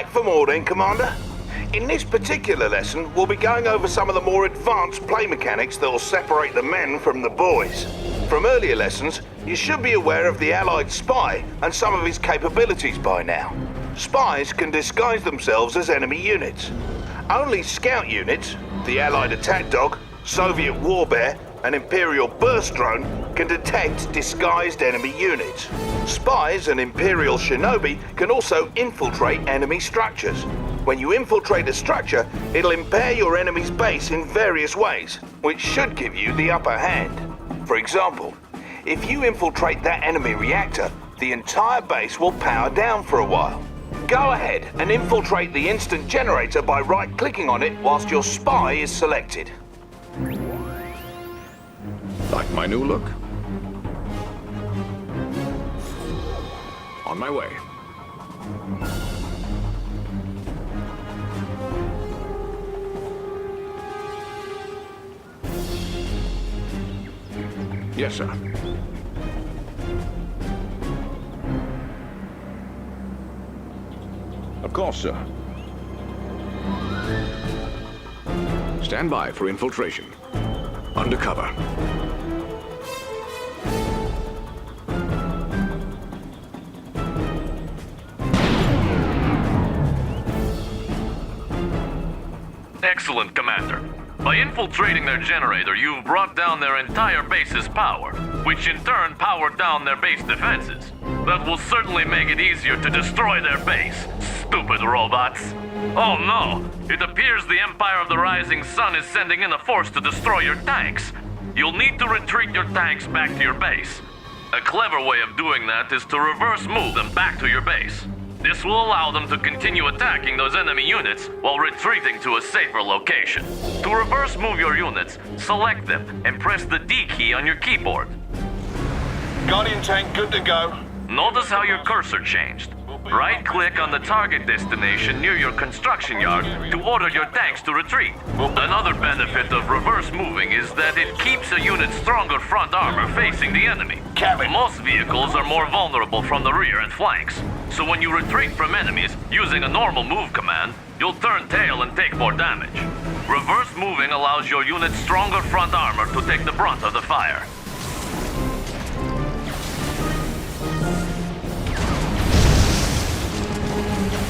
back for more then, Commander. In this particular lesson, we'll be going over some of the more advanced play mechanics that will separate the men from the boys. From earlier lessons, you should be aware of the Allied spy and some of his capabilities by now. Spies can disguise themselves as enemy units. Only scout units, the Allied attack dog, Soviet war bear, and Imperial burst drone can detect disguised enemy units. Spies and Imperial shinobi can also infiltrate enemy structures. When you infiltrate a structure, it'll impair your enemy's base in various ways, which should give you the upper hand. For example, if you infiltrate that enemy reactor, the entire base will power down for a while. Go ahead and infiltrate the instant generator by right-clicking on it whilst your spy is selected. Like my new look? On my way. Yes, sir. Of course, sir. Stand by for infiltration. Undercover. Excellent, Commander. By infiltrating their generator, you've brought down their entire base's power, which in turn powered down their base defenses. That will certainly make it easier to destroy their base, stupid robots. Oh no! It appears the Empire of the Rising Sun is sending in a force to destroy your tanks. You'll need to retreat your tanks back to your base. A clever way of doing that is to reverse move them back to your base. This will allow them to continue attacking those enemy units while retreating to a safer location. To reverse move your units, select them and press the D key on your keyboard. Guardian tank good to go. Notice how your cursor changed. Right-click on the target destination near your construction yard to order your tanks to retreat. Another benefit of reverse moving is that it keeps a unit's stronger front armor facing the enemy. Most vehicles are more vulnerable from the rear and flanks, so when you retreat from enemies using a normal move command, you'll turn tail and take more damage. Reverse moving allows your unit's stronger front armor to take the brunt of the fire.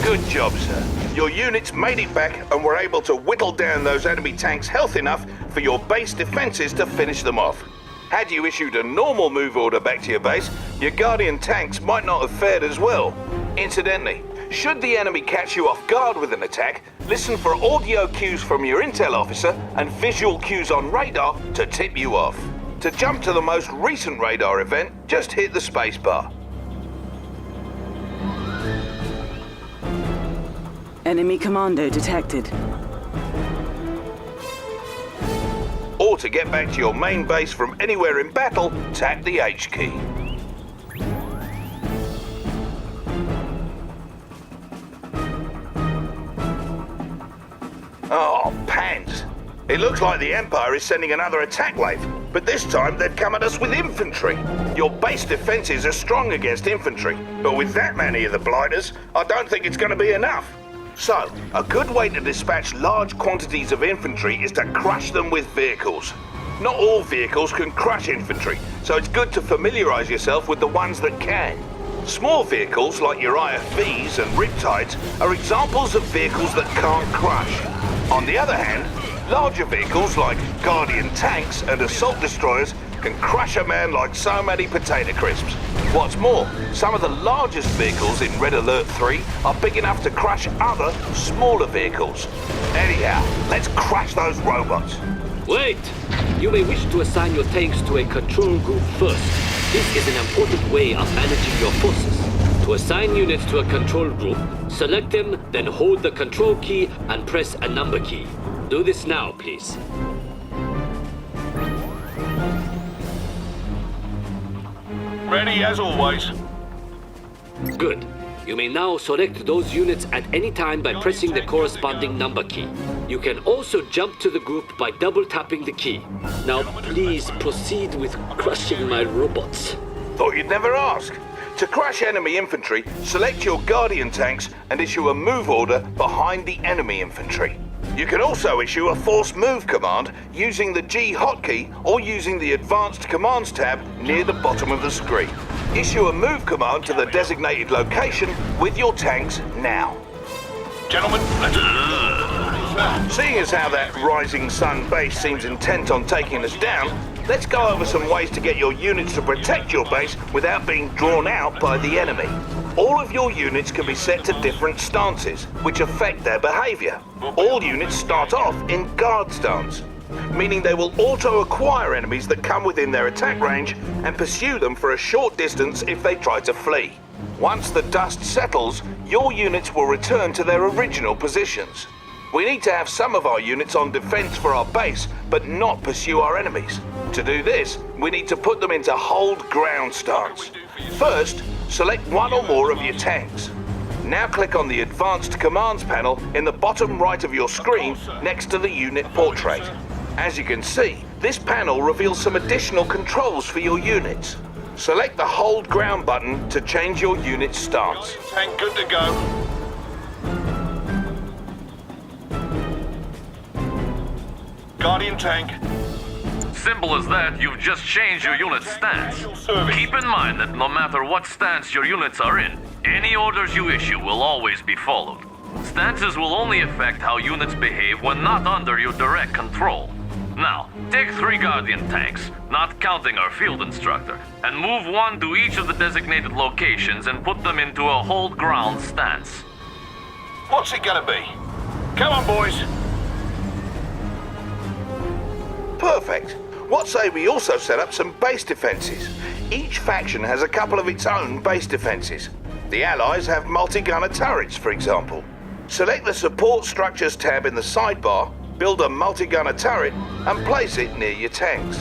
Good job, sir. Your units made it back and were able to whittle down those enemy tanks health enough for your base defenses to finish them off. Had you issued a normal move order back to your base, your Guardian tanks might not have fared as well. Incidentally, should the enemy catch you off guard with an attack, listen for audio cues from your intel officer and visual cues on radar to tip you off. To jump to the most recent radar event, just hit the spacebar. Enemy commando detected. Or to get back to your main base from anywhere in battle, tap the H key. Oh, pants. It looks like the Empire is sending another attack wave, but this time they've come at us with infantry. Your base defenses are strong against infantry, but with that many of the blighters, I don't think it's going to be enough. So, a good way to dispatch large quantities of infantry is to crush them with vehicles. Not all vehicles can crush infantry, so it's good to familiarize yourself with the ones that can. Small vehicles like your IFVs and Riptides are examples of vehicles that can't crush. On the other hand, larger vehicles like Guardian tanks and assault destroyers can crush a man like so many potato crisps. What's more, some of the largest vehicles in Red Alert 3 are big enough to crush other, smaller vehicles. Anyhow, let's crush those robots. Wait! You may wish to assign your tanks to a control group first. This is an important way of managing your forces. To assign units to a control group, select them, then hold the control key and press a number key. Do this now, please. Ready as always. Good. You may now select those units at any time by pressing the corresponding number key. You can also jump to the group by double-tapping the key. Now please proceed with crushing my robots. Thought you'd never ask. To crush enemy infantry, select your Guardian tanks and issue a move order behind the enemy infantry. You can also issue a force move command using the G hotkey or using the Advanced Commands tab near the bottom of the screen. Issue a move command to the designated location with your tanks now. Gentlemen, let's... Seeing as how that Rising Sun base seems intent on taking us down, let's go over some ways to get your units to protect your base without being drawn out by the enemy. All of your units can be set to different stances, which affect their behavior. All units start off in guard stance, meaning they will auto-acquire enemies that come within their attack range and pursue them for a short distance if they try to flee. Once the dust settles, your units will return to their original positions. We need to have some of our units on defense for our base, but not pursue our enemies. To do this, we need to put them into hold ground stance. First, select one or more of your tanks. Now click on the Advanced Commands panel in the bottom right of your screen next to the unit portrait. As you can see, this panel reveals some additional controls for your units. Select the Hold Ground button to change your unit's stance. Tank good to go. Guardian tank. Simple as that, you've just changed your unit's stance. Keep in mind that no matter what stance your units are in, any orders you issue will always be followed. Stances will only affect how units behave when not under your direct control. Now, take 3 Guardian tanks, not counting our field instructor, and move one to each of the designated locations and put them into a hold ground stance. What's it gonna be? Come on, boys. Perfect. What say we also set up some base defenses? Each faction has a couple of its own base defenses. The Allies have multi-gunner turrets, for example. Select the Support Structures tab in the sidebar, build a multi-gunner turret, and place it near your tanks.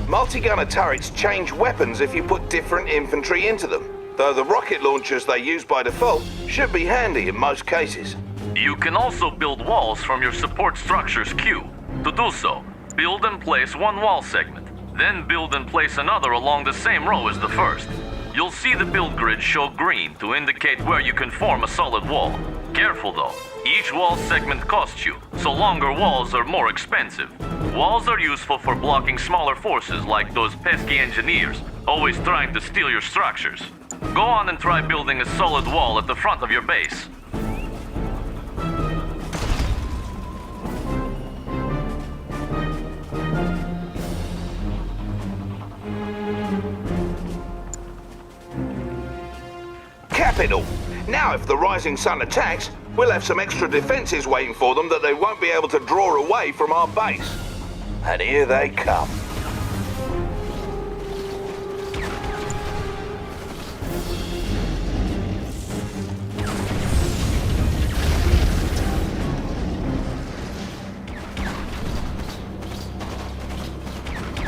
Multi-gunner turrets change weapons if you put different infantry into them, though the rocket launchers they use by default should be handy in most cases. You can also build walls from your support structures queue. To do so, build and place one wall segment, then build and place another along the same row as the first. You'll see the build grid show green to indicate where you can form a solid wall. Careful though, each wall segment costs you, so longer walls are more expensive. Walls are useful for blocking smaller forces like those pesky engineers, always trying to steal your structures. Go on and try building a solid wall at the front of your base. Capital! Now if the Rising Sun attacks, we'll have some extra defenses waiting for them that they won't be able to draw away from our base. And here they come.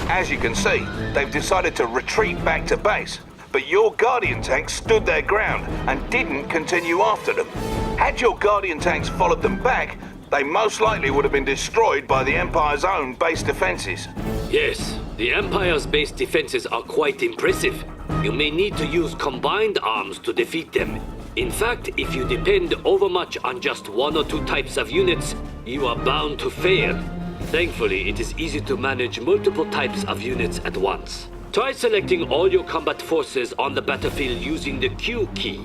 As you can see, they've decided to retreat back to base, but your Guardian tanks stood their ground and didn't continue after them. Had your Guardian tanks followed them back, they most likely would have been destroyed by the Empire's own base defenses. Yes, the Empire's base defenses are quite impressive. You may need to use combined arms to defeat them. In fact, if you depend overmuch on just one or two types of units, you are bound to fail. Thankfully, it is easy to manage multiple types of units at once. Try selecting all your combat forces on the battlefield using the Q key.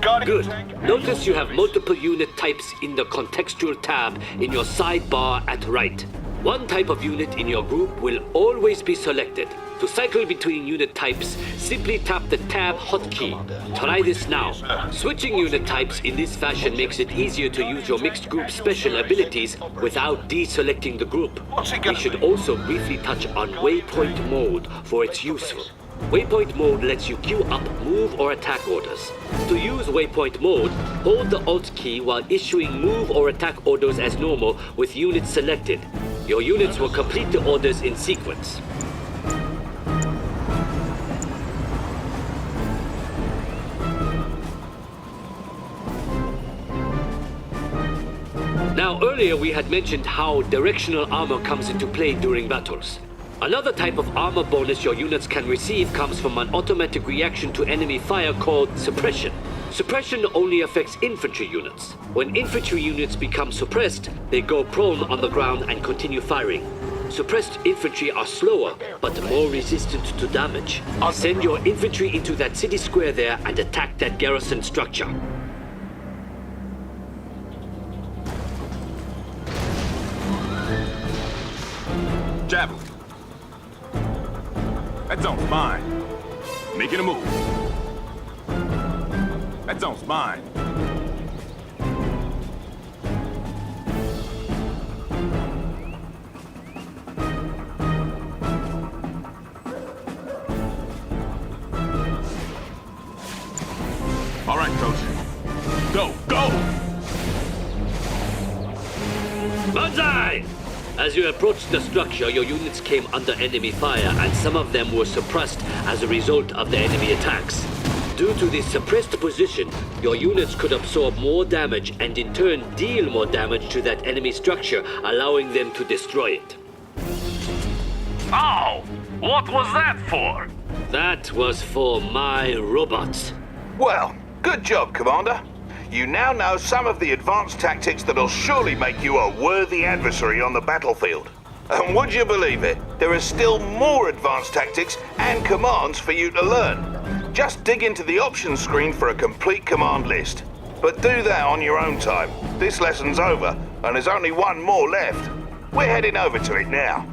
Good. Notice you have multiple unit types in the contextual tab in your sidebar at right. One type of unit in your group will always be selected. To cycle between unit types, simply tap the Tab hotkey. Try this now. Switching unit types in this fashion makes it easier to use your mixed group special abilities without deselecting the group. We should also briefly touch on waypoint mode, for it's useful. Waypoint mode lets you queue up move or attack orders. To use waypoint mode, hold the Alt key while issuing move or attack orders as normal with units selected. Your units will complete the orders in sequence. Now, earlier we had mentioned how directional armor comes into play during battles. Another type of armor bonus your units can receive comes from an automatic reaction to enemy fire called suppression. Suppression only affects infantry units. When infantry units become suppressed, they go prone on the ground and continue firing. Suppressed infantry are slower, but more resistant to damage. Send your infantry into that city square there and attack that garrison structure. Javelin. That zone's mine. Making a move. That zone's mine. All right, Coach. Go, go! Banzai! As you approached the structure, your units came under enemy fire, and some of them were suppressed as a result of the enemy attacks. Due to this suppressed position, your units could absorb more damage and in turn deal more damage to that enemy structure, allowing them to destroy it. Oh! What was that for? That was for my robots. Well, good job, Commander. You now know some of the advanced tactics that'll surely make you a worthy adversary on the battlefield. And would you believe it, there are still more advanced tactics and commands for you to learn. Just dig into the options screen for a complete command list. But do that on your own time. This lesson's over, and there's only one more left. We're heading over to it now.